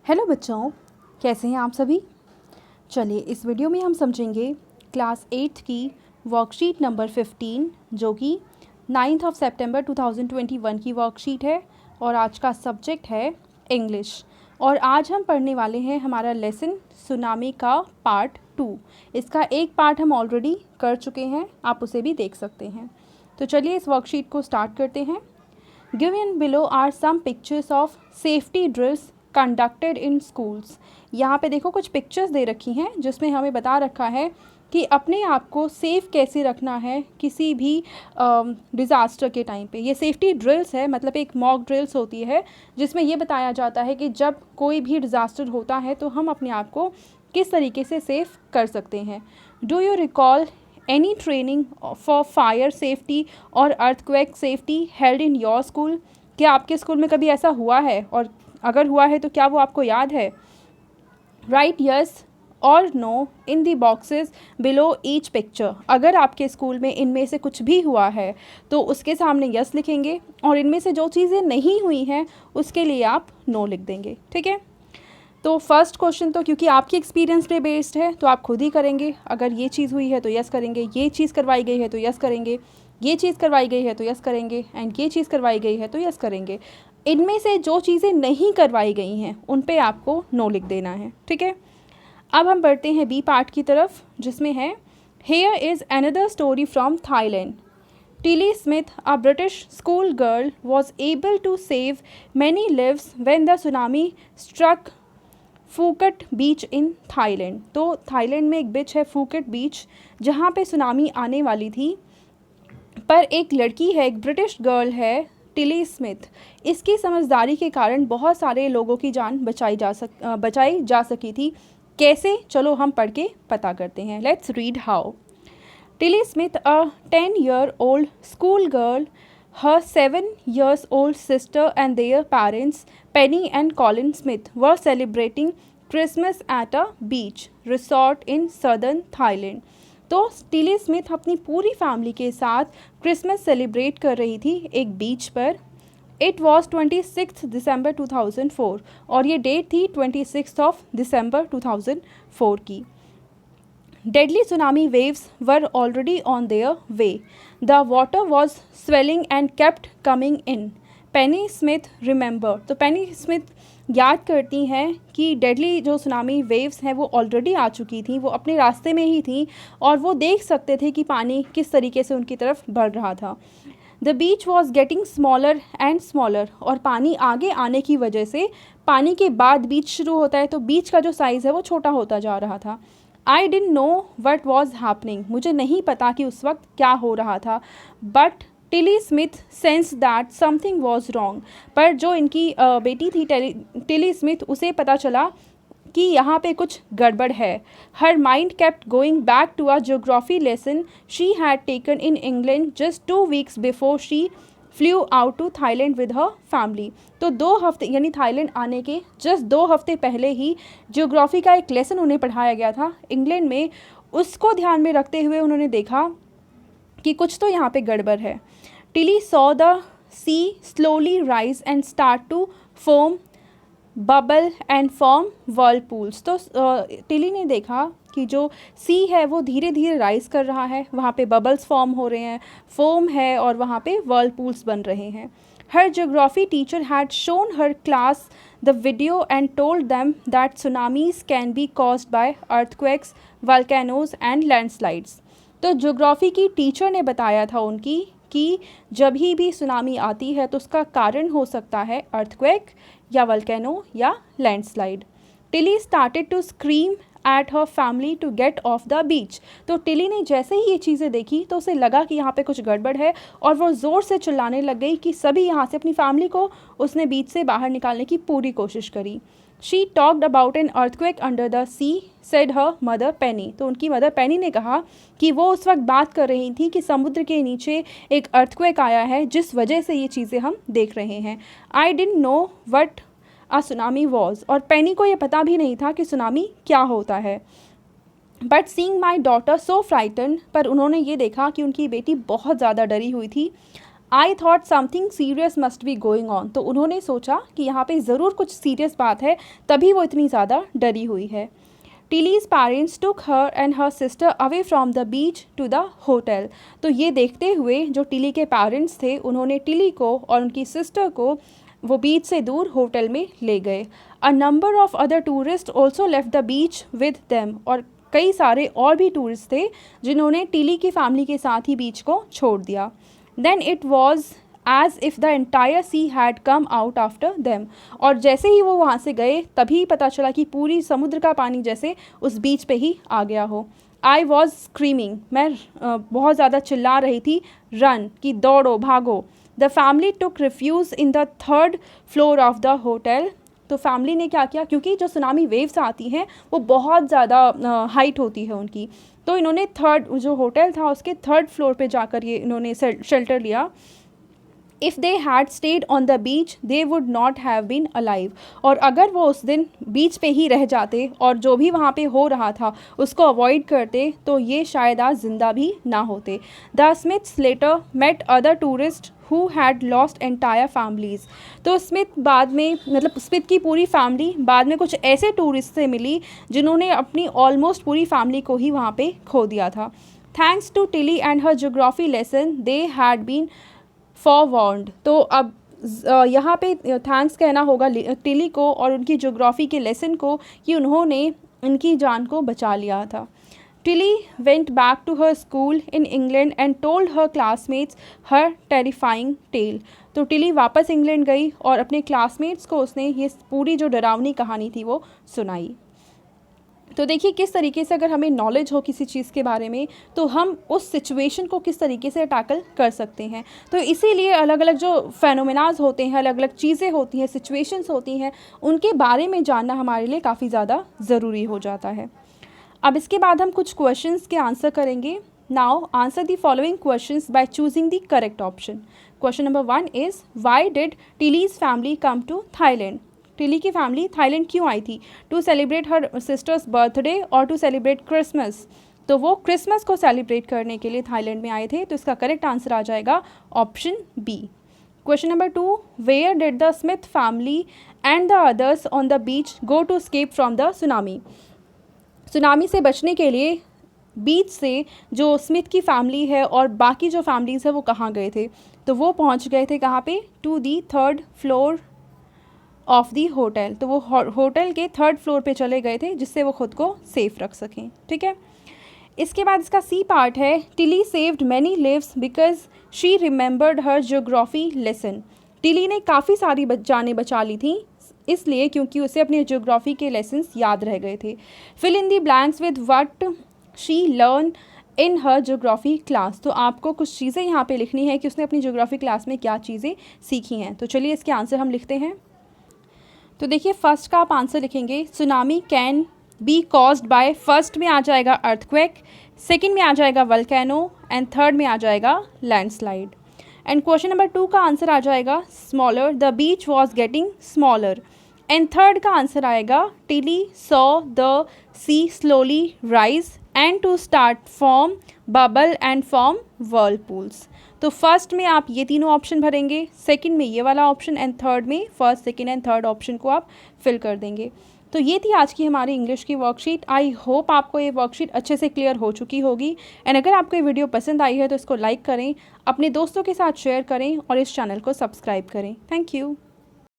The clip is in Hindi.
हेलो बच्चों, कैसे हैं आप सभी। चलिए इस वीडियो में हम समझेंगे क्लास 8th की वर्कशीट नंबर 15 जो कि 9th ऑफ सितंबर 2021 की वर्कशीट है और आज का सब्जेक्ट है इंग्लिश। और आज हम पढ़ने वाले हैं हमारा लेसन सुनामी का पार्ट 2। इसका एक पार्ट हम ऑलरेडी कर चुके हैं, आप उसे भी देख सकते हैं। तो चलिए इस वर्कशीट को स्टार्ट करते हैं। Given below are some pictures of safety drills conducted in schools. यहाँ पे देखो कुछ पिक्चर्स दे रखी हैं जिसमें हमें बता रखा है कि अपने आप को सेफ़ कैसे रखना है किसी भी डिज़ास्टर के टाइम पे। ये सेफ्टी ड्रिल्स है, मतलब एक मॉक ड्रिल्स होती है जिसमें ये बताया जाता है कि जब कोई भी डिज़ास्टर होता है तो हम अपने आप को किस तरीके से सेफ़ कर सकते हैं। Do you recall any training for fire safety और earthquake safety held in your school? क्या आपके स्कूल में कभी ऐसा हुआ है, और अगर हुआ है तो क्या वो आपको याद है? राइट यस और नो इन दी बॉक्सेस बिलो ईच पिक्चर। अगर आपके स्कूल में इनमें से कुछ भी हुआ है तो उसके सामने यस लिखेंगे, और इनमें से जो चीज़ें नहीं हुई हैं उसके लिए आप नो लिख देंगे। ठीक है, तो फर्स्ट क्वेश्चन तो क्योंकि आपकी एक्सपीरियंस पे बेस्ड है तो आप खुद ही करेंगे। अगर ये चीज़ हुई है तो यस करेंगे, ये चीज़ करवाई गई है तो यस करेंगे, ये चीज़ करवाई गई है तो यस करेंगे, एंड ये चीज़ करवाई गई है तो यस करेंगे। इनमें से जो चीज़ें नहीं करवाई गई हैं उन पे आपको नो लिख देना है। ठीक है, अब हम बढ़ते हैं बी पार्ट की तरफ जिसमें है here is another story from Thailand. Tilly Smith, a British school girl, was able to save many lives when the tsunami struck Phuket beach in Thailand. तो थाईलैंड में एक बीच है फूकट बीच जहाँ पे सुनामी आने वाली थी, पर एक लड़की है, एक ब्रिटिश गर्ल है टिली स्मिथ, इसकी समझदारी के कारण बहुत सारे लोगों की जान बचाई जा सकी थी। कैसे, चलो हम पढ़ के पता करते हैं। Let's read how. Tilly Smith, a 10-year-old school girl, her 7-year-old sister and their parents, Penny and Colin Smith, were celebrating Christmas at a beach resort in southern Thailand. तो टिली स्मिथ अपनी पूरी फैमिली के साथ क्रिसमस सेलिब्रेट कर रही थी एक बीच पर। इट वॉज 26 दिसंबर 2004 और ये डेट थी 26 ऑफ दिसंबर 2004 की। Deadly tsunami waves were already on their way. The water was swelling and kept coming in. Penny Smith remembered. तो पेनी स्मिथ याद करती हैं कि डेडली जो सुनामी वेव्स हैं वो ऑलरेडी आ चुकी थी, वो अपने रास्ते में ही थी और वो देख सकते थे कि पानी किस तरीके से उनकी तरफ बढ़ रहा था। The beach was getting smaller and smaller, और पानी आगे आने की वजह से पानी के बाद बीच शुरू होता है तो बीच का जो साइज़ है वो छोटा होता जा रहा था। I didn't know what was happening, मुझे नहीं पता कि उस वक्त क्या हो रहा था। But Tilly Smith sense that something was wrong, पर जो इनकी बेटी थी टिली स्मिथ, उसे पता चला कि यहाँ पे कुछ गड़बड़ है। Her mind kept going back to a geography lesson she had taken in England just 2 weeks before she flew out to Thailand with her family. तो 2 हफ्ते यानी थाईलैंड आने के जस्ट 2 हफ्ते पहले ही ज्योग्राफी का एक लेसन उन्हें पढ़ाया गया था इंग्लैंड में। उसको ध्यान में रखते हुए उन्होंने देखा कि कुछ तो यहाँ पे गड़बड़ है। Tilly saw the sea slowly rise and start to foam bubble and form whirlpools. तो टिली ने देखा कि जो सी है वो धीरे धीरे राइज कर रहा है, वहाँ पे बबल्स फॉर्म हो रहे हैं, फोम है और वहाँ पे वर्लपूल्स बन रहे हैं। Her geography teacher had shown her class the video and told them that tsunamis can be caused by earthquakes, volcanoes and landslides. तो ज्योग्राफी की टीचर ने बताया था उनकी कि जब भी सुनामी आती है तो उसका कारण हो सकता है अर्थक्वेक या वल्केनो या landslide. Tilly started to scream at her family to get off the beach. तो टिली ने जैसे ही ये चीज़ें देखी तो उसे लगा कि यहाँ पे कुछ गड़बड़ है और वो ज़ोर से चिल्लाने लग गई कि सभी यहाँ से, अपनी फैमिली को उसने बीच से बाहर निकालने की पूरी कोशिश करी। She talked about an earthquake under the sea said her mother Penny. तो उनकी मदर पेनी ने कहा कि वो उस वक्त बात कर रही थी कि समुद्र के नीचे एक अर्थक्वेक आया है जिस वजह से ये चीज़ें हम देख रहे हैं। I didn't know what a tsunami was, और पेनी को ये पता भी नहीं था कि सुनामी क्या होता है। But seeing my daughter so frighten, पर उन्होंने ये देखा कि उनकी बेटी बहुत ज़्यादा डरी हुई थी। I thought something serious must be going on. तो उन्होंने सोचा कि यहाँ पे ज़रूर कुछ सीरियस बात है, तभी वो इतनी ज़्यादा डरी हुई है। Tilly's parents took her and her sister away from the beach to the hotel. तो ये देखते हुए जो टिली के पेरेंट्स थे, उन्होंने टिली को और उनकी सिस्टर को वो बीच से दूर होटल में ले गए। A number of other tourist also left the beach with them. और कई सारे और भी टूरिस्ट थे जिन्होंने टिली की फैमिली के साथ ही बीच को छोड़ दिया। Then it was as if the entire sea had come out after them. और जैसे ही वो वहाँ से गए तभी पता चला कि पूरी समुद्र का पानी जैसे उस बीच पे ही आ गया हो। आई वॉज स्क्रीमिंग, मैं बहुत ज़्यादा चिल्ला रही थी, रन कि दौड़ो भागो। The family took refuse in the third floor of the hotel. तो फैमिली ने क्या किया, क्योंकि जो सुनामी वेव्स आती हैं वो बहुत ज़्यादा हाइट होती है उनकी, तो इन्होंने थर्ड जो होटल था उसके थर्ड फ्लोर पे जाकर ये इन्होंने शेल्टर लिया। If they had stayed on the beach they would not have been alive. और अगर वो उस दिन बीच पे ही रह जाते और जो भी वहाँ पे हो रहा था उसको अवॉइड करते तो ये शायद आज ज़िंदा भी ना होते। The Smiths later met other tourist who had lost entire families. तो स्मिथ बाद में, मतलब स्मिथ की पूरी फैमिली बाद में कुछ ऐसे टूरिस्ट से मिली जिन्होंने अपनी ऑलमोस्ट पूरी फैमिली को ही वहाँ पे खो दिया था। Thanks to Tilly and her geography lesson they had been forewarned. तो अब यहाँ पे थैंक्स कहना होगा टिली को और उनकी ज्योग्राफी के लेसन को कि उन्होंने इनकी जान को बचा लिया था। Tilly went back to her school in England and told her classmates her terrifying tale. तो टिली वापस इंग्लैंड गई और अपने क्लासमेट्स को उसने ये पूरी जो डरावनी कहानी थी वो सुनाई। तो देखिए किस तरीके से अगर हमें नॉलेज हो किसी चीज़ के बारे में तो हम उस सिचुएशन को किस तरीके से टैकल कर सकते हैं। तो इसीलिए अलग अलग जो फेनोमेनाज होते हैं, अलग अलग चीज़ें होती हैं, सिचुएशंस होती हैं, उनके बारे में जानना हमारे लिए काफ़ी ज़्यादा ज़रूरी हो जाता है। अब इसके बाद हम कुछ क्वेश्चंस के आंसर करेंगे। Now answer the following questions by choosing the correct option. Question number 1 is why did Tilly's family come to Thailand. Tilly की फैमिली थाईलैंड क्यों आई थी? To celebrate her sister's birthday और टू सेलिब्रेट क्रिसमस। तो वो क्रिसमस को सेलिब्रेट करने के लिए थाईलैंड में आए थे, तो इसका करेक्ट आंसर आ जाएगा option B. Question number 2, where did the Smith family and the others on the beach go to escape from the tsunami. Tsunami से बचने के लिए बीच से जो स्मिथ की फैमिली है और बाकी जो फैमिलीज़ है वो कहाँ गए थे? तो वो पहुँच गए थे कहाँ पे? To the third floor of the hotel. तो वो होटल के थर्ड फ्लोर पे चले गए थे जिससे वो खुद को सेफ रख सकें। ठीक है, इसके बाद इसका सी पार्ट है, Tilly saved many lives because she remembered her geography lesson. Tilly ने काफ़ी सारी जानें बचा ली थी इसलिए क्योंकि उसे अपने ज्योग्राफी के लेसन्स याद रह गए थे। Fill in the blanks with what she learn in her geography class. तो आपको कुछ चीज़ें यहाँ पे लिखनी है कि उसने अपनी ज्योग्राफी क्लास में क्या चीज़ें सीखी हैं। तो चलिए इसके आंसर हम लिखते हैं। तो देखिए फर्स्ट का आप आंसर लिखेंगे, tsunami can be caused bye, first में आ जाएगा अर्थक्वेक, सेकंड में आ जाएगा वल्केनो एंड थर्ड में आ जाएगा लैंडस्लाइड। एंड क्वेश्चन नंबर 2 का आंसर आ जाएगा smaller, the beach was getting smaller. And third का आंसर आएगा Tilly saw the sea slowly rise and to start form bubble and form whirlpools. तो फर्स्ट में आप ये तीनों ऑप्शन भरेंगे, सेकंड में ये वाला ऑप्शन एंड थर्ड में first, second and third option को आप फिल कर देंगे। तो ये थी आज की हमारी इंग्लिश की वर्कशीट। आई होप आपको ये वर्कशीट अच्छे से क्लियर हो चुकी होगी। एंड अगर आपको ये वीडियो पसंद आई है तो इसको लाइक करें, अपने दोस्तों के साथ शेयर करें और इस चैनल को सब्सक्राइब करें। Thank you.